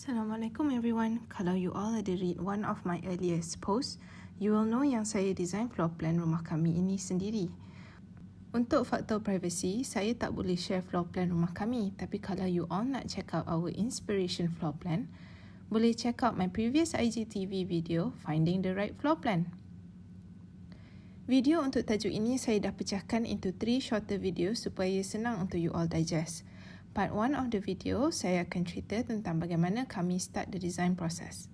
Assalamualaikum everyone. Kalau you all ada read one of my earliest posts, you will know yang saya design floor plan rumah kami ini sendiri. Untuk faktor privacy, saya tak boleh share floor plan rumah kami, tapi kalau you all nak check out our inspiration floor plan, boleh check out my previous IGTV video, Finding the Right Floor Plan. Video untuk tajuk ini saya dah pecahkan into 3 shorter videos supaya senang untuk you all digest. Part 1 of the video, saya akan cerita tentang bagaimana kami start the design process.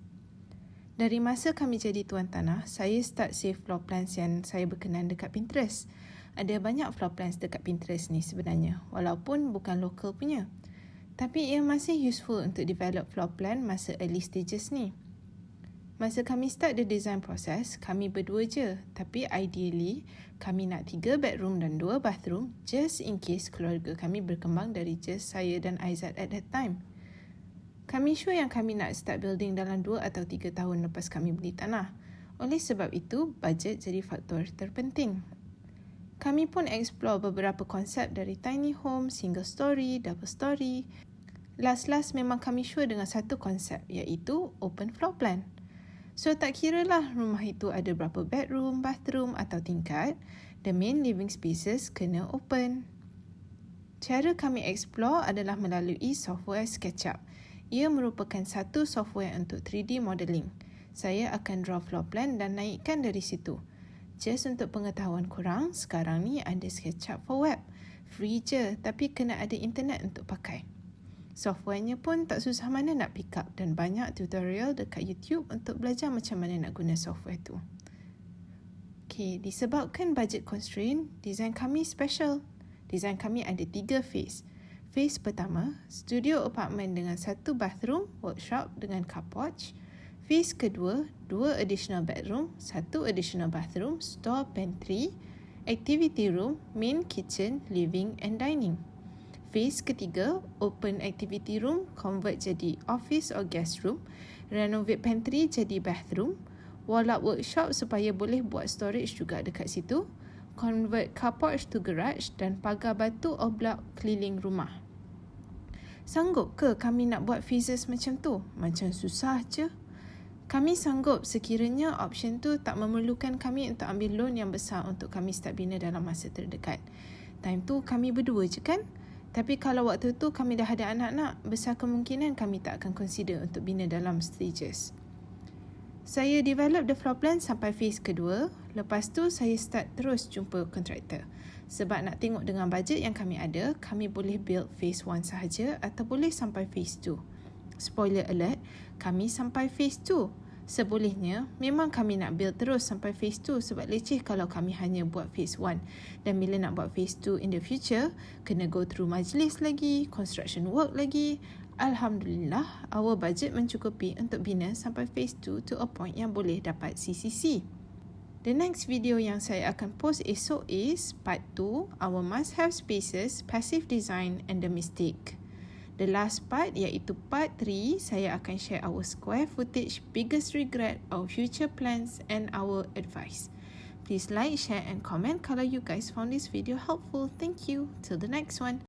Dari masa kami jadi tuan tanah, saya start save floor plans yang saya berkenan dekat Pinterest. Ada banyak floor plans dekat Pinterest ni sebenarnya, walaupun bukan local punya. Tapi ia masih useful untuk develop floor plan masa early stages ni. Masa kami start the design process, kami berdua je. Tapi ideally, kami nak 3 bedroom dan 2 bathroom just in case keluarga kami berkembang dari just saya dan Aizat at that time. Kami sure yang kami nak start building dalam 2 atau 3 tahun lepas kami beli tanah. Oleh sebab itu, budget jadi faktor terpenting. Kami pun explore beberapa konsep dari tiny home, single story, double story. Last memang kami sure dengan satu konsep iaitu open floor plan. So tak kira lah rumah itu ada berapa bedroom, bathroom atau tingkat, the main living spaces kena open. Cara kami explore adalah melalui software SketchUp. Ia merupakan satu software untuk 3D modeling. Saya akan draw floor plan dan naikkan dari situ. Just untuk pengetahuan korang, sekarang ni ada SketchUp for web. Free je, tapi kena ada internet untuk pakai. Softwarenya pun tak susah mana nak pick up dan banyak tutorial dekat YouTube untuk belajar macam mana nak guna software tu. Okay, disebabkan budget constraint, design kami special. Design kami ada 3 phase. Phase pertama, studio apartment dengan 1 bathroom, workshop dengan car porch. Phase kedua, 2 additional bedroom, 1 additional bathroom, store pantry, activity room, main kitchen, living and dining. Phase ketiga, open activity room, convert jadi office or guest room, renovate pantry jadi bathroom, wall up workshop supaya boleh buat storage juga dekat situ, convert car porch to garage dan pagar batu or block keliling rumah. Sanggup ke kami nak buat phases macam tu? Macam susah je. Kami sanggup sekiranya option tu tak memerlukan kami untuk ambil loan yang besar untuk kami start bina dalam masa terdekat. Time tu kami berdua je kan? Tapi kalau waktu tu kami dah ada anak-anak, besar kemungkinan kami tak akan consider untuk bina dalam stages. Saya develop the floor plan sampai phase kedua, lepas tu saya start terus jumpa kontraktor. Sebab nak tengok dengan budget yang kami ada, kami boleh build phase 1 sahaja atau boleh sampai phase 2. Spoiler alert, kami sampai phase 2. Sebolehnya, memang kami nak build terus sampai phase 2 sebab leceh kalau kami hanya buat phase 1. Dan bila nak buat phase 2 in the future, kena go through majlis lagi, construction work lagi. Alhamdulillah, our budget mencukupi untuk bina sampai phase 2 to a point yang boleh dapat CCC. The next video yang saya akan post esok is part 2, our must-have spaces, passive design and the mistake. The last part iaitu part 3, saya akan share our square footage, biggest regret, our future plans and our advice. Please like, share and comment kalau you guys found this video helpful. Thank you. Till the next one.